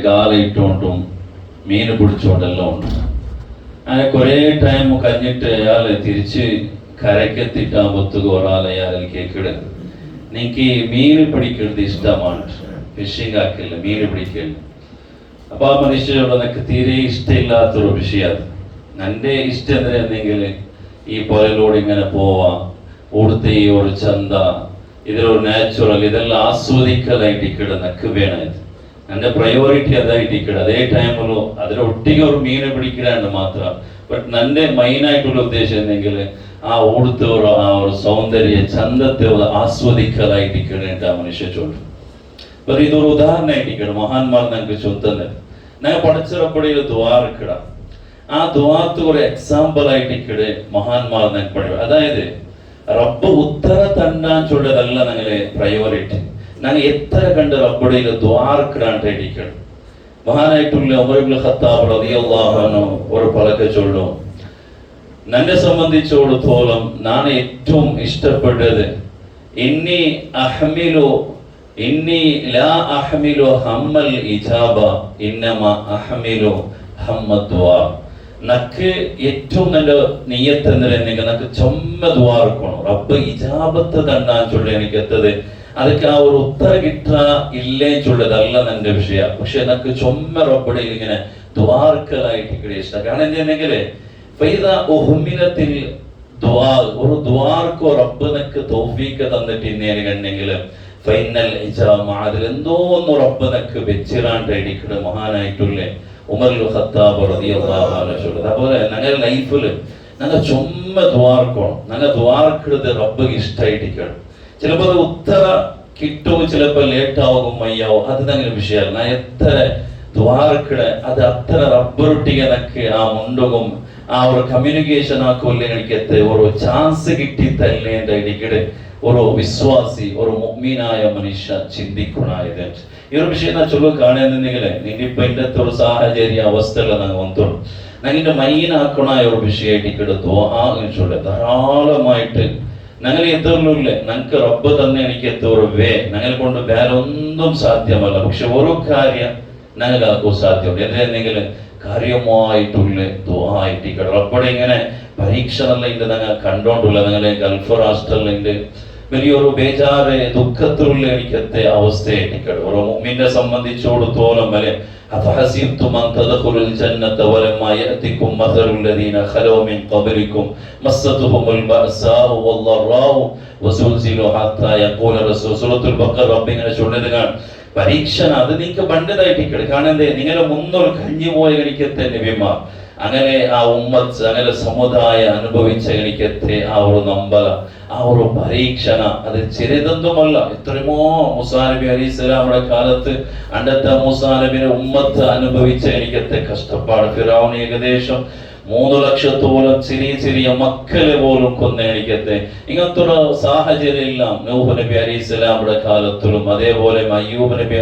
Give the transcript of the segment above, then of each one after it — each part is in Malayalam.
കാലയിട്ടുകൊണ്ടും മീൻ പിടിച്ചുകൊണ്ടെല്ലാം ഉണ്ട്. അങ്ങനെ കുറേ ടൈം കഴിഞ്ഞിട്ട് അയാൾ തിരിച്ച് കരക്കെത്തിട്ടാകുമ്പോഴത്തേക്ക് ഒരാൾ അയാളിൽ കേൾക്കിടുക, എനിക്ക് മീൻ പിടിക്കുന്നത് ഇഷ്ടമാണ്, ഫിഷിങ് ആക്കില്ല, മീൻ പിടിക്കില്ല. അപ്പൊ ആ മനുഷ്യരോട് എനിക്ക് തീരെ ഇഷ്ടമില്ലാത്തൊരു വിഷയമാണ്. എൻ്റെ ഇഷ്ടം എന്തെങ്കിൽ ഈ പുഴയിലൂടെ ഇങ്ങനെ പോവാം, ഇവിടുത്തെ ഈ ഒരു ചന്ത, ഇതിലൊരു നാച്ചുറൽ, ഇതെല്ലാം ആസ്വദിക്കലായിട്ട് ഇക്കിടുന്നൊക്കെ വേണത്. എൻ്റെ പ്രയോറിറ്റി അതായിട്ട് ഇക്കിട. അതേ ടൈമിലോ അതിലൊട്ടിಗೆ ഒരു മീനെ പിടിക്കലാണ്ട് മാത്രം. ബട്ട് എൻ്റെ മെയിനായിട്ടുള്ള ഉദ്ദേശം എന്തെങ്കിൽ ആ ഇവിടുത്തെ ആ ഒരു സൗന്ദര്യ ചന്തത്തെ ആസ്വദിക്കലായിട്ട് ഇക്കിടേണ്ട ആ മനുഷ്യ ചൊല്ലും. അപ്പൊ ഇതൊരു ഉദാഹരണമായിട്ട് ഇക്കിടും. മഹാന്മാർ ഞങ്ങൾക്ക് ചൊത്തുന്നത് ഞങ്ങൾ പഠിച്ചപ്പടിയിൽ ദ്വാരക്കിട. ആ ദ്വാരത്ത് ഒരു എക്സാമ്പിൾ ആയിട്ട് ഇക്കിടെ മഹാന്മാർ ഞങ്ങൾക്ക് പഠിക്കും. അതായത് റബ്ബ് ഉത്തര തണ്ടാൻ ചൊല്ലതല്ല ഞങ്ങളെ പ്രയോറിറ്റി. ഞങ്ങൾ എത്ര കണ്ട് റബ്ബുടയിൽ ദ്വാരക്കിടാണ്ടിരിക്കണം. മഹാനായിട്ടുള്ള ഉമർ ഇബ്നു ഖത്താബ് റളിയല്ലാഹു അൻഹു ഒരു പലക്കെ ചൊല്ലും, എന്നെ സംബന്ധിച്ചിടത്തോളം ഞാൻ ഏറ്റവും ഇഷ്ടപ്പെട്ടത് ഇന്നി ലാ അഹ്മിലു ഹമ്മൽ ഇജാബ ഇന്നമ അഹ്മിലു ഹമ്മദ് ദുആ. നക്ക് ഏറ്റവും നല്ല നിയ്യത്ത് എന്തിനെങ്കിൽ നക്ക് ചൊമ്മ ദ്വാർക്കണം, റബ്ബ് ഇജാബത്ത് തണ്ടാൻ ചൊല്ലി എനിക്ക് എത്തത്. അതൊക്കെ ആ ഒരു ഉത്തര കിട്ടാ ഇല്ലേ ചൊല്ലതല്ല എന്റെ വിഷയം. പക്ഷെ നക്ക് ചൊമ്മ റബ്ബടെ ഇങ്ങനെ ദ്വാർക്കലായിട്ട് ഇഷ്ടം. കാരണം എന്തെങ്കിൽ ഒരു ദ്വാർക്കോ റബ്ബ് നക്ക് തൗഫീഖ് തന്നിട്ട് ഇന്നേനെങ്കിൽ ഫൈനൽ ഇജാമ അതിൽ എന്തോ ഒന്ന് റബ്ബ് നക്ക് വെച്ചിറാണ്ടിരിക്കണ മഹാനായിട്ടുള്ള ഉമർ ഇബ്നു ഖത്താബ് റളിയല്ലാഹു അൻഹു ചൊല്ലുന്നത്. അതുപോലെ ഞങ്ങളുടെ ലൈഫിൽ ഞങ്ങൾ ചുമ്മ ദ്വാർക്കണം, ഞങ്ങൾ ദ്വാർക്കിടത് റബ്ബ് ഇഷ്ടമായിട്ടിരിക്കണം. ചിലപ്പോൾ അത് ഉത്തര കിട്ടും, ചിലപ്പോൾ ലേറ്റ് ആകും, മയ്യാവും, അത് ഞങ്ങൾ വിഷയമല്ല. ഞാൻ എത്ര ദ്വാർക്കിട അത് അത്ര റബ്ബറൊട്ടിಗೆ നക്ക് ആ മുണ്ടുകും ആ ഒരു കമ്മ്യൂണിക്കേഷൻ ആക്കുമല്ലേ എനിക്ക് ഒരു ചാൻസ് കിട്ടിത്തല്ലേ എൻ്റെ ഇടയ്ക്കിടെ ഒരു വിശ്വാസി ഒരു മുഅ്മിനായ മനുഷ്യ ചിന്തിക്കണായത്. ഈ ഒരു വിഷയം ഞാൻ ചൊല്ലു കാണുന്നെങ്കിൽ നിങ്ങിപ്പോ ഇന്നത്തെ ഒരു സാഹചര്യ അവസ്ഥയുള്ള ഞങ്ങൾ വന്നോളൂ. ഞങ്ങളുടെ മൈനാക്കണായ ഒരു വിഷയമായിട്ട് ദുആ ചൊല്ല ധാരാളമായിട്ട് ഞങ്ങൾ എത്തുള്ളില്ല. ഞങ്ങൾക്ക് റബ്ബ് തന്നെ എനിക്ക് എത്തോരു ഞങ്ങളെ കൊണ്ട് വേറെ ഒന്നും സാധ്യമല്ല. പക്ഷെ ഒരു കാര്യം ഞങ്ങൾക്കാക്കും സാധ്യമുണ്ട്. എന്തെങ്കിൽ കാര്യമായിട്ടുള്ള ദുആ ആയിട്ട് റബ്ബടെ ഇങ്ങനെ പരീക്ഷണല്ല ഉണ്ട് ഞങ്ങൾ കണ്ടോണ്ടുള്ള. ഞങ്ങളെ ഗൾഫ് രാഷ്ട്രങ്ങളില് വലിയൊരു ബേജാറ് ദുഃഖത്തിലുള്ള എനിക്കത്തെ അവസ്ഥയായിട്ട് ഒരു മുഅ്മിനെ സംബന്ധിച്ചിടത്തോളം വരെ അഫഹസിബ്തും അൻ തദ്ഖുലുൽ ജന്നത വലമ്മാ യഅതികും മസലുൽ ലദീന ഖലൂ മിൻ ഖബ്ലികും മസ്സതുഹുമുൽ ബഅസാഉ വദ്ദറാഉ വസുൽസിലു ഹത്താ യഖൂല റസൂൽ. സൂറത്തുൽ ബഖറ റബ്ബിങ്ങനെ ചൊല്ലുന്നതാണ് പരീക്ഷണ. അത് നിങ്ങൾക്ക് പണ്ടതായിട്ട് കാരണം നിങ്ങളെ മുന്നോട്ട് കഴിഞ്ഞു പോയ എനിക്കത്തെ നബിമാർ അങ്ങനെ ആ ഉമ്മത്ത് അങ്ങനെ സമുദായം അനുഭവിച്ച എനിക്കത്തെ ആ ഒരു നമ്പല ആ ഒരു പരീക്ഷണ അത് ചെറുതൊന്നുമല്ല. എത്രയുമോ മൂസാ നബി അലൈഹിസ്സലാമിന്റെ കാലത്ത് അണ്ടത്തെ മൂസാ നബിയുടെ ഉമ്മത്ത് അനുഭവിച്ച എനിക്കത്തെ കഷ്ടപ്പാട്. ഫിറഔൻ ഏകദേശം 3 ലക്ഷത്തോളം ചെറിയ മക്കളെ പോലും കൊന്ന എനിക്കത്തെ ഇങ്ങനത്തെ ഒരു സാഹചര്യം എല്ലാം നൂഹ് നബി അലൈഹിസ്സലാമിന്റെ കാലത്തിലും അതേപോലെ അയ്യൂബ് നബി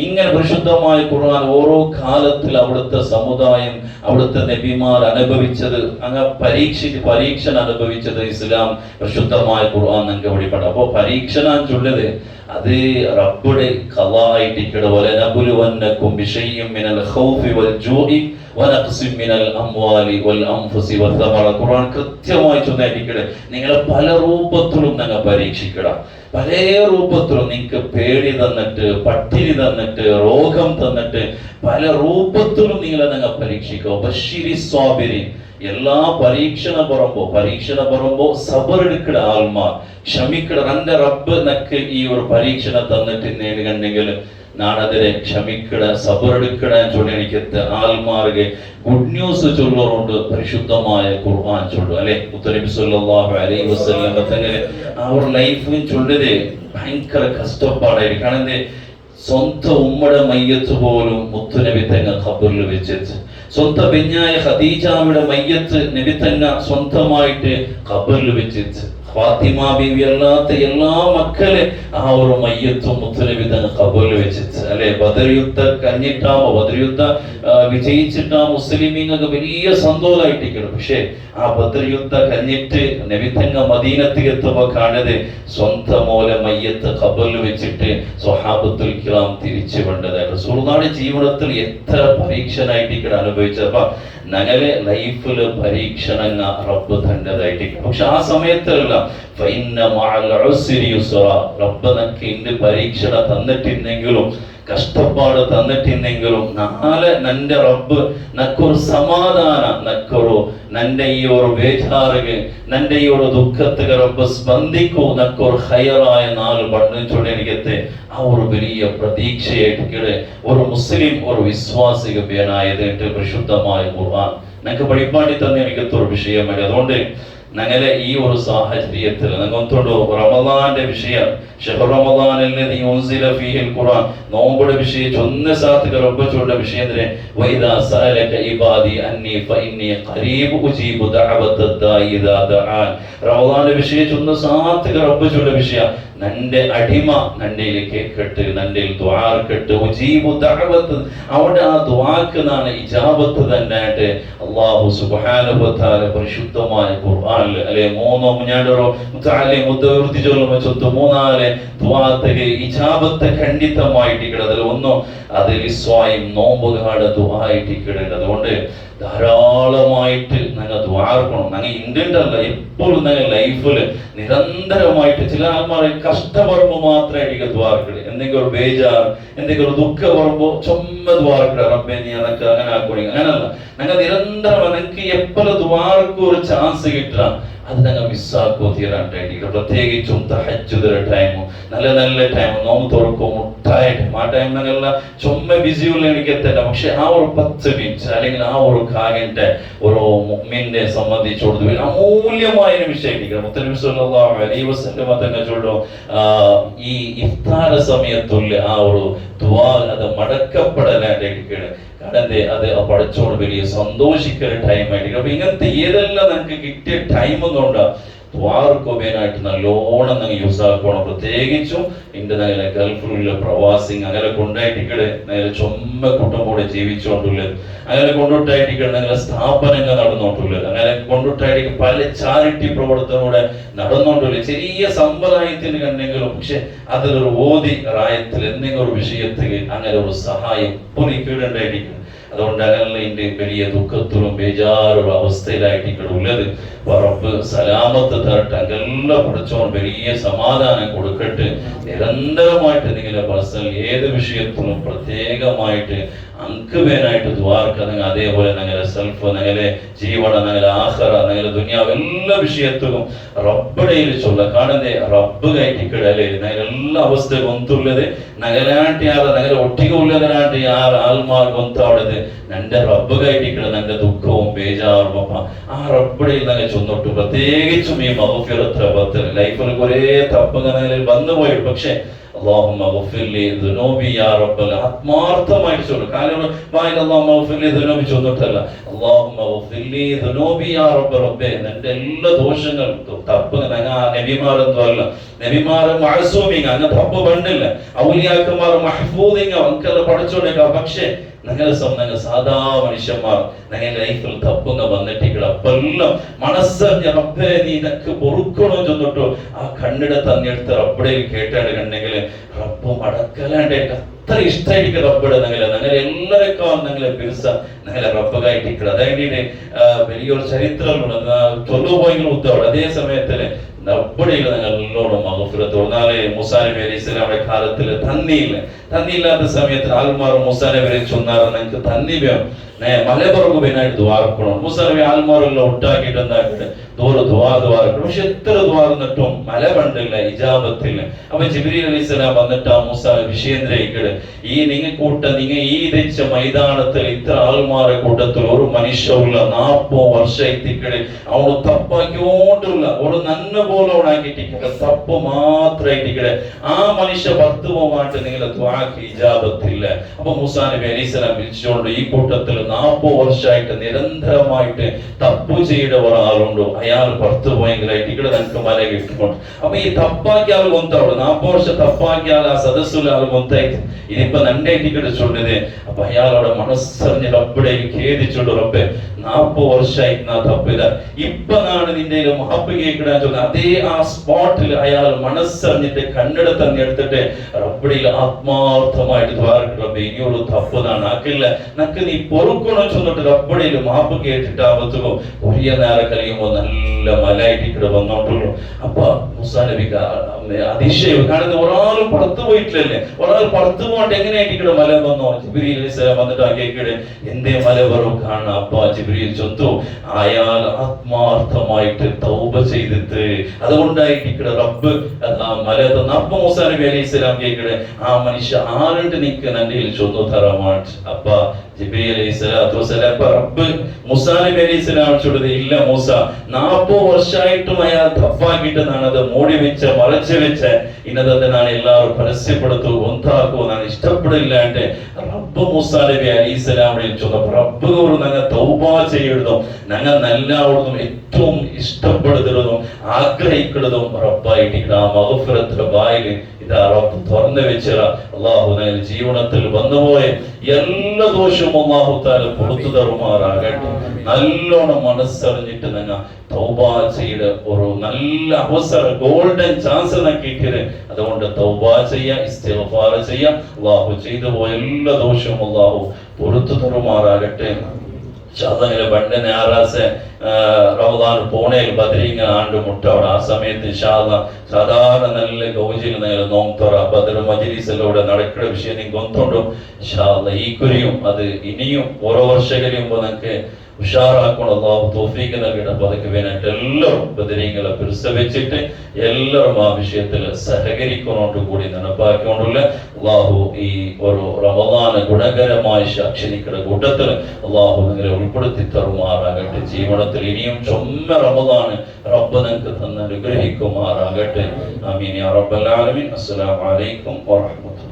ഇങ്ങനെ പരിശുദ്ധമായ ഖുർആൻ ഓരോ കാലത്തിൽ അവിടുത്തെ സമുദായം അവിടുത്തെ നബിമാർ അനുഭവിച്ചത് അങ്ങ് പരീക്ഷണ അനുഭവിച്ചത് ഇസ്ലാം പരിശുദ്ധമായ ഖുർആൻ നിങ്ങൾക്ക് വെളിപ്പെടും. അപ്പോ പരീക്ഷണ ചൊല്ലത് അത് റബ്ബുടെ ഖളായിട്ടിക്കട പോലെ നബുലുവന്നകും ബിശൈഇൻ മിനൽ ഖൗഫി വൽ ജൂഇ വനഖ്സിൻ മിനൽ അംവാലി വൽ അൻഫുസി വസ്സമറ. ഖുർആൻ കൃത്യമായി ചൊല്ലിയിട്ടിക്കട നിങ്ങളെ പല രൂപത്തിലും ഞങ്ങൾ പരീക്ഷിക്കട. പല രൂപത്തിലും നിങ്ങൾക്ക് പേടി തന്നിട്ട് പട്ടിണി തന്നിട്ട് രോഗം തന്നിട്ട് പല രൂപത്തിലും നിങ്ങളെ ഞങ്ങൾ പരീക്ഷിക്കുക. ബശ്ശിരി സ്വാബിരിൻ. എല്ലാ പരീക്ഷണ പറയുമ്പോ സബർ എടുക്കട ആൽമാർ ക്ഷമിക്കട. എന്റെ റബ്ബ് നക്ക് ഈ ഒരു പരീക്ഷണ തന്നിട്ട് നേടുകണ്ടെങ്കിൽ നാണതിരെ ക്ഷമിക്കട സബർ എടുക്കട ചൊല്ലി എനിക്കത്തെ ആൽമാർക്ക് ഗുഡ് ന്യൂസ് ചൊല്ലുകൊണ്ട് പരിശുദ്ധമായ ഖുർആൻ ചൊല്ലു അല്ലെ. മുത്തനബി സല്ലല്ലാഹു അലൈഹി വസല്ലം തങ്ങളെ ആ ഒരു ലൈഫും ചൊല്ലത് ഭയങ്കര കഷ്ടപ്പാടായിരിക്കും. കാരണം സ്വന്തം ഉമ്മയുടെ മയ്യത്ത് പോലും മുത്തുനബി തങ്ങ ഖബറിൽ വെച്ചിട്ട് സ്വന്തം ബെഞ്ഞായ ഖദീജയുടെ മയ്യത്ത് നബി തങ്ങ സ്വന്തമായിട്ട് ഖബറിൽ വെച്ചിട്ട് ഫാത്തിമ ബീവി അല്ലാത്ത എല്ലാ മക്കളെ ആ ഒരു മയ്യത്തും മുത്തുനബി തങ്ങൾ ഖബറിൽ വെച്ചിട്ട് അല്ലെ. ബദർ യുദ്ധം കഴിഞ്ഞിട്ടാമോ, ബദർ യുദ്ധം വിജയിച്ചിട്ടാ മുസ്ലിമീങ്ങൾക്ക് വലിയ സന്തോഷമായിട്ടിരിക്കണം. പക്ഷെ ആ ബദർ യുദ്ധം കഴിഞ്ഞിട്ട് നബി തങ്ങൾ മദീനത്തിൽ എത്തുമ്പോൾ കാണുന്നത് സ്വന്തം മോലെ മയ്യത്ത് ഖബറിൽ വെച്ചിട്ട് സ്വഹാബത്തുൽ കിറാം തിരിച്ചു കൊണ്ടത്. റസൂലുള്ളാഹിയുടെ ജീവിതത്തിൽ എത്ര പരീക്ഷണായിട്ടിരിക്കണം അനുഭവിച്ചപ്പോ ഞങ്ങളെ ലൈഫില് പരീക്ഷണങ്ങ റബ്ബ് തൻ്റെതായിട്ടിരിക്കും. പക്ഷെ ആ സമയത്തല്ല റബ്ബ് നക്ക് ഇന്ന് പരീക്ഷണ തന്നിട്ടില്ലെങ്കിലും കഷ്ടപ്പാട് തന്നിട്ടില്ലെങ്കിലും നാളെ നന്റെ റബ്ബ് നക്കൊരു സമാധാന നക്കൊരു നന്റെ ഈ ഒരു ಬೇಜಾರಿಗೆ നന്റെ ഈ ഒരു ദുഃഖത്തിന് റബ്ബ് സ്പന്ദിക്കൂ നക്കൊരു ഹൈറായ നാൾ പഠിച്ചുകൊണ്ടിരിക്കത്തെ ആ ഒരു വലിയ പ്രതീക്ഷയായിട്ട് ഒരു മുസ്ലിം ഒരു വിശ്വാസിക വേനായത് പരിശുദ്ധമായ ഖുർആൻ ഞങ്ങൾക്ക് പഠിപ്പാടി തന്നെ എനിക്കത്തൊരു വിഷയമായി. അതുകൊണ്ട് ഞങ്ങളെ ഈ ഒരു സാഹചര്യത്തിൽ ഞങ്ങൾക്കൊണ്ടു റമദാന്റെ വിഷയം ഖുർആൻ നോമ്പുടെ വിഷയം ചൊന്ന സാത്ത് റബ്ബച്ചുള്ള വിഷയത്തിനെ വൈദാ സഅലക ഇബാദി അന്നി ഫഇന്നി ഖരീബ് ഉജീബു ദഅവത ദാഇ ഇദാ ദഅാൻ. റമദാന്റെ വിഷയം ചൊന്ന സാത്ത് റബ്ബച്ചുള്ള വിഷയം നന്റെ അടിമ നന്റയിലേക്ക് കേട്ട് നന്റയിൽ ദുആ കേട്ട് ഉജീബു ദഅവത അവിടെ ആ ദുആക്ക് നാണ് ഇജാബത്ത് തന്നെയായിട്ട് അല്ലാഹു സുബ്ഹാനഹു വ തആല പരിശുദ്ധമായ ഖുർആനിൽ അല്ലെ മൂന്നോ മുഞ്ഞാണ്ടോ മുതഅല്ലിം മുദ്ദവർത്തി ചൊല്ലുമ്പോൾ ചൊത്തു മൂന്നാല് ദുആത്തെ ഇജാബത്ത് ഖണ്ഡിതമായിട്ട് അതിൽ ഒന്നോ അതിൽ സ്വയം നോമ്പുകാരുടെ ദുആ ആയിട്ട്. അതുകൊണ്ട് ധാരാളമായിട്ട് ഞങ്ങൾ ദ്വാർക്കണം. ഞങ്ങൾ ഇന്ത്യൻ്റെല്ല എപ്പോഴും ഞങ്ങൾ ലൈഫിൽ നിരന്തരമായിട്ട് ചില ആൾമാരെ കഷ്ടപ്പെടുമ്പോൾ മാത്രമായിട്ട് ദ്വാർക്കട്. എന്തെങ്കിലും ഒരു ബേജാർ എന്തെങ്കിലും ഒരു ദുഃഖം വരുമ്പോൾ ചുമ്മ ദ്വാർക്കട റബ്ബേ നീ അതൊക്കെ അങ്ങനെ ആക്കണി അങ്ങനല്ല. ഞങ്ങൾ നിരന്തരം എനിക്ക് എപ്പോഴും ദ്വാർക്കും ഒരു ചാൻസ് കിട്ടാം അത് ഞങ്ങൾ മിസ്സാക്കോ തീരാണ്ടായിട്ട്. പ്രത്യേകിച്ചും തഹജ്ജുദിന്റെ ടൈമും നല്ല നല്ല ടൈം നോമ്പ് തുറക്കും മുട്ടായ ടൈം ആ ടൈം ഞങ്ങളെല്ലാം ചുമ്മ ബിസിയുള്ള എനിക്ക് എത്തല്ല. പക്ഷെ ആ ഒരു 10 മിനിറ്റ് അല്ലെങ്കിൽ ആ ഒരു കാലിന്റെ ഒരു മുഅ്മിനെ സംബന്ധിച്ചോട് അമൂല്യമായ നിമിഷമായിരിക്കണം. മുത്തനബി സല്ലല്ലാഹു അലൈഹി വസല്ലം തന്നെ ചൊല്ലും ഈ ഇഫ്താർ സമയത്തുള്ള ആ ഒരു ദുആ അത് മടക്കപ്പെടലാണ്ടിരിക്കണം. അത് പഠിച്ചോട് വലിയ സന്തോഷിക്കുന്ന ടൈം ആയിരിക്കും. അപ്പൊ ഇങ്ങനത്തെ ഏതെല്ലാം നമുക്ക് കിട്ടിയ ടൈം എന്നുകൊണ്ട് ദ്വാർക്കൊബേനായിട്ട് നല്ലോണം നിങ്ങൾ യൂസ് ആക്കണം. പ്രത്യേകിച്ചും എൻ്റെ നല്ല ഗൾഫിലുള്ള പ്രവാസി അങ്ങനെ കൊണ്ടായിട്ടിക്കടെ നല്ല ചുമ്മ കുടുംബോടെ ജീവിച്ചുകൊണ്ടുള്ളത് അങ്ങനെ കൊണ്ടുവിട്ടായിട്ടിക്കടെ നിങ്ങളെ സ്ഥാപനങ്ങൾ നടന്നുകൊണ്ടുള്ളത് അങ്ങനെ കൊണ്ടുവിട്ടായിട്ട് പല ചാരിറ്റി പ്രവർത്തനോടെ നടന്നുകൊണ്ടുള്ളത് ചെറിയ സമ്പ്രദായത്തിന് കണ്ടെങ്കിലും പക്ഷെ അതിലൊരു ഓതി റായത്തിൽ എന്തെങ്കിലും ഒരു വിഷയത്തിൽ അങ്ങനെ ഒരു സഹായം പുലിക്കീടുണ്ടായിരിക്കും. അതുകൊണ്ട് അങ്ങനെ എൻ്റെ വലിയ ദുഃഖത്തിലും ബേജാറൊരു അവസ്ഥയിലായിട്ട് ഉള്ളത്. റബ്ബ് സലാമത്ത് തരട്ടെ. അങ്ങെല്ലാം പഠിച്ചോണ്ട് വലിയ സമാധാനം കൊടുക്കട്ടെ. നിരന്തരമായിട്ട് നിങ്ങളുടെ പേഴ്സണൽ ഏത് വിഷയത്തിലും പ്രത്യേകമായിട്ട് അങ്ക് വേനായിട്ട് ദ്വാർക്കുക. അതേപോലെ ഞങ്ങളുടെ സെൽഫ് ഞങ്ങളുടെ ജീവന ഞങ്ങളുടെ ആഖിറ ഞങ്ങളുടെ ദുനിയാവ് എല്ലാ വിഷയത്തിലും റബ്ബടയിൽ ചൊല്ല കാണുന്നേ റബ്ബ് കയറ്റിക്കിടലേ ഞങ്ങളുടെ എല്ലാ അവസ്ഥയും ഒന്നുള്ളത് നഗലാട്ടി ആറ് ഞങ്ങളുടെ ഒട്ടിക ഉള്ളതിനാട്ടി ആറ് ആൽമാർ ഗൊന്താവടത് നന്റെ റബ്ബ് കയറ്റിക്കിട ഞങ്ങളുടെ ദുഃഖവും ബേജാറും ആ റബ്ബടയിൽ ഞങ്ങൾ ചൊന്നിട്ടു. പ്രത്യേകിച്ചും ഈ മഗ്ഫിറത്ത് റബ്ബത്തിൽ ലൈഫിൽ കുറേ തപ്പുകൾ വന്നുപോയി. പക്ഷെ اللهم اغفر لي ذنوبي يا رب ആത്മാർത്ഥമായി ചൊല്ലുക. കാരണം വായിൽ اللهم اغفر لي ذنوبي ചൊന്നിട്ടല്ല اللهم اغفر لي ذنوبي يا رب റബ്ബേ എൻ്റെ എല്ലാ ദോഷങ്ങളും തപ്പ് നബിമാരൊന്നും അല്ല. നബിമാരെ മഅസൂമിങ് അങ്ങനെ തപ്പ് പണ്ടില്ല. ഔലിയാക്കന്മാർ മഹ്ഫൂദിങ് അവർക്കെല്ലാം പഠിച്ചോണ്ടേക്കാം. പക്ഷേ ഞങ്ങൾ സാധാ മനുഷ്യന്മാർ ഞങ്ങൾ ലൈഫിൽ തപ്പുങ്ങ വന്നിട്ടില്ല. അപ്പെല്ലാം മനസ്സറിഞ്ഞ റബ്ബേ നീ ഇതൊക്കെ പൊറുക്കണോ ചെന്നിട്ടു ആ കണ്ണിടെ തന്നെടുത്ത് റബ്ബിടയിൽ കേട്ടാട് കണ്ടെങ്കിൽ റബ്ബും അടക്കലാണ്ട് അത്ര ഇഷ്ടമായിരിക്കും റബ്ബിടെ ഞങ്ങളെ എല്ലാരെക്കാളും ഞങ്ങളെ പിരിസ ഞങ്ങളെ റബ്ബായിട്ടിരിക്കണം. അതായത് വലിയൊരു ചരിത്രമുണ്ട് ചൊല്ലുപോയെങ്കിലും ഉത്തരവ് അതേ സമയത്തില് റബ്ബിടയിൽ ഞങ്ങൾ നല്ലോണം മഗ്ഫിറത്ത് തോന്നാല്. മൂസാ നബി അലൈഹി സ്വലാമിന്റെ കാലത്തില് തന്നിയില്ലാത്ത സമയത്ത് ആൽമാർ മൂസാ നബി അലൈഹി ചൊന്നാറ് ഞങ്ങൾക്ക് തന്നി വേണം മലപുറകു വേനായിട്ട് ദ്വാർക്കണം. മൂസാ നബി ആൽമാരെല്ലാം ഒട്ടാക്കിയിട്ട് എന്താക്കിട്ട് ദ്വാർക്കണം. പക്ഷെ എത്ര ദ്വാർന്നിട്ടും മല കണ്ടില്ല, ഇജാബത്തില്ല. അപ്പൊ ജിബ്രീൽ അലൈഹി സ്വലാം വന്നിട്ട് ആ മൂസാ വിഷയേന്ദ്രയിക്കട് ഈ ഈ വെച്ച മൈതാനത്തിൽ ഇത്ര ആൾമാരെ കൂട്ടത്തിൽ ഒരു മനുഷ്യരുള്ള 40 വർഷം എത്തിക്കട് അവള് തപ്പാക്കിയോണ്ടുള്ള ഒരു നന്മ അതുപോലെ ആക്കിയിട്ടിരിക്കുക, തപ്പ് മാത്രമായിട്ടിരിക്കട്ടെ. ആ മനുഷ്യ ഭർത്തുവുമായിട്ട് നിങ്ങളുടെ ദ്വാക്ക് ഇജാബത്തില്ല. അപ്പൊ മൂസാ നബി അലൈഹിസ്സലാം വിളിച്ചുകൊണ്ട് ഈ കൂട്ടത്തിൽ 40 വർഷമായിട്ട് നിരന്തരമായിട്ട് തപ്പു ചെയ്ത ഒരാളുണ്ട്, അയാൾ ഭർത്തു പോയെങ്കിലായിട്ട് ഇവിടെ നമുക്ക് മല കിട്ടുന്നുണ്ട്. അപ്പൊ ഈ തപ്പാക്കിയ ആൾ കൊന്തവിടെ 40 വർഷം തപ്പാക്കിയ ആൾ ആ സദസ്സുള്ള ആൾ കൊന്തായിട്ട് ഇതിപ്പോ നണ്ടായിട്ട് ചൊല്ലുന്നത്. അപ്പൊ അയാളോടെ മനസ്സറിഞ്ഞ് റബ്ബിടെ ഖേദിച്ചുണ്ട്, റബ്ബെ 40 വർഷമായിട്ട് നാ തപ്പിത, ഇപ്പൊ നാണ് നിന്റെ മാപ്പ് കേൾക്കണ ചൊല്ലുന്നത്. അതേ ആ സ്പോട്ടിൽ അയാൾ മനസ്സറിഞ്ഞിട്ട് കണ്ണെട തന്നെ എടുത്തിട്ട് റബ്ബിടിൽ ആത്മാർത്ഥമായിട്ട് റബ്ബെ ഇനിയോട് തപ്പതാണ് ആക്കില്ല നക്ക് നീ പൊറുക്കണോ ചൊന്നിട്ട് റബ്ബിടിൽ മാപ്പ് കേട്ടിട്ട് ആവത്തുകോ ഒരേ നേരം കഴിയുമ്പോ നല്ല മലായിട്ട് വന്നോട്ടുള്ളൂ. അപ്പൊ മൂസാ നബിക്ക് അതിശയം, കാരണം ഒരാളും പുറത്തു പോയിട്ടില്ലല്ലേ, ഒരാൾ പുറത്തു പോയിട്ട് എങ്ങനെയായിട്ട് മല വന്നോ? ജിബ്രീൽ അലൈഹിസ്സലാം വന്നിട്ട് ആ കേൾക്കടെ എന്തേ മല വരും കാണാം. അപ്പൊ ജിബ്രീൽ ചൊത്തു, അയാൾ ആത്മാർത്ഥമായിട്ട് തൗബ ചെയ്തിട്ട് അതുകൊണ്ടായിട്ട് റബ്ബ് മല തന്ന. അപ്പൊ മൂസാ നബി അലൈഹിസ്സലാം കേൾക്കടെ ആ മനുഷ്യ ആരുടെ നിക്ക് നന്റെ ചൊന്നു തരമാട്ട്. അപ്പൊ ജിബ്രീൽ അലൈഹിസ്സലാത്തു വസ്സലാം റബ്ബ് മൂസാ നബി അലൈഹിസ്സലാം ചൊല്ലുന്നത്, ഇല്ല മൂസ 40 വർഷമായിട്ടും അയാൾ തപ്പാക്കിയിട്ടെന്നാണ് അത് മൂടി വെച്ച് മറച്ചു വെച്ച് ഇന്നതാണ് എല്ലാവരും പരസ്യപ്പെടുത്തു ഒന്നാക്കുമെന്നാണ് ഇഷ്ടപ്പെടില്ലാണ്ട് റബ്ബ് മൂസാ നബി അലൈഹിസ്സലാമിനെ ചൊന്നപ്പോ റബ്ബ് ഞങ്ങൾ തൗബ ചെയ്യരുതും, ഞങ്ങൾ എല്ലാവരും ഏറ്റവും ഇഷ്ടപ്പെടുന്നതും ആഗ്രഹിക്കുന്നതും റബ്ബായിട്ട് ആ മഗ്ഫിറത്തിന്റെ വായിൽ ഇതാ റബ്ബ് തുറന്നു വെച്ചിറ. അള്ളാഹു ഞങ്ങളുടെ ജീവിതത്തിൽ വന്നുപോയ എല്ലാ ദോഷവും അള്ളാഹു താല പുറത്തു തരുമാറാകട്ടെ. നല്ലോണം മനസ്സറിഞ്ഞിട്ട് ഞങ്ങൾ തൗബ ചെയ്ത് ഒരു നല്ല അവസരം, ഗോൾഡൻ ചാൻസ് കിട്ടിയത്. അതുകൊണ്ട് തൗബ ചെയ്യാം, ഇസ്തിഗ്ഫാർ ചെയ്യാം. അള്ളാഹു ചെയ്തു പോയ എല്ലാ ദോഷവും അള്ളാഹു പുറത്തു തരുമാറാകട്ടെ. അങ്ങനെ പണ്ട് ഞായറാഴ്ച റമദാൻ പൂണയിൽ ബദരീങ്ങ ആണ്ട് മുട്ടവിടെ. ആ സമയത്ത് സാധാരണ നല്ല ഗൗജിൽ നോംതൊറ ബദർ മജ്‌ലിസിലൂടെ നടക്കുന്ന വിഷയം നിങ്ങൾ ഗൊന്തുണ്ടു. ഈ കുരിയും അത് ഇനിയും ഓരോ വർഷം കഴിയുമ്പോൾ നമുക്ക് ഉഷാറാക്കണം. അള്ളാഹു തൗഫീഖ് നൽകണം. അപ്പൊ അതൊക്കെ വേണ്ടിയിട്ട് എല്ലാവരും ബദരീങ്ങളെ പിരിസവെച്ചിട്ട് എല്ലാവരും ആ വിഷയത്തിൽ സഹകരിക്കുന്നോണ്ട് കൂടി നടപ്പാക്കിക്കൊണ്ടുള്ള അള്ളാഹു ഈ ഒരു റമദാന് ഗുണകരമായി സാക്ഷിക്കുന്ന കൂട്ടത്തിൽ അള്ളാഹു നിങ്ങളെ ഉൾപ്പെടുത്തി തരുമാറാകട്ടെ. ജീവിതത്തിൽ ഇനിയും ചൊമ്മ റമദാന് റബ്ബ് നിങ്ങൾക്ക് തന്നെ അനുഗ്രഹിക്കുമാറാകട്ടെ. ആമീൻ യാ റബ്ബൽ ആലമീൻ. അസ്സലാമു അലൈക്കും വറഹ്മത്തുള്ളാഹി.